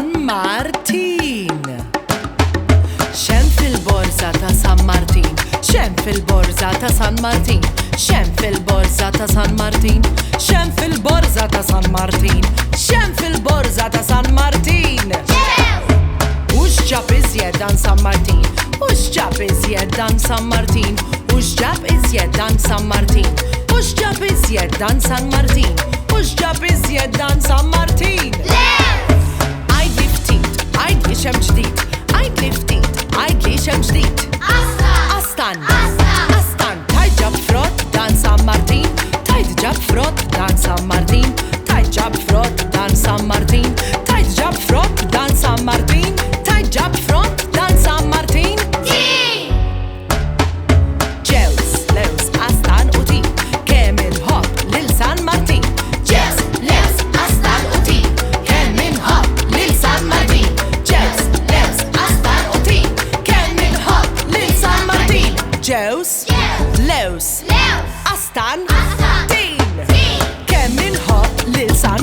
San Martin. Xem fil-borza ta' San Martin, xem fil-borza ta' San Martin, xem fil-borza ta' San Martin, xem fil-borza ta' San Martin, xem fil-borza ta' San Martin. Ux ġab iżjed dan San Martin, ux ġab iżjed dan San Martin, ux ġab iżjed dan San Martin, ux ġab iżjed dan San Martin, ux ġab iżjed dan San Martin. Għajd li ftit, għajd li xem ġdid, għajd li ftit, għajd li xem ġdid. Astan, astan, tajt ġab frott dan San Martin, tajt ġab frott dan San Martin, tajt ġab frott dan San Martin, tajt ġab frott dan San Martin, tajt ġab frott dan San Martin. Ġews, lews, astan u tin, kemm inħobb lil San Martin. Ġews, lews, astan u tin, kemm inħobb lil San Martin. Ġews, lews, astan u tin, kemm inħobb lil San Martin. Ġews, lews, astan, tin, kemm inħobb lil San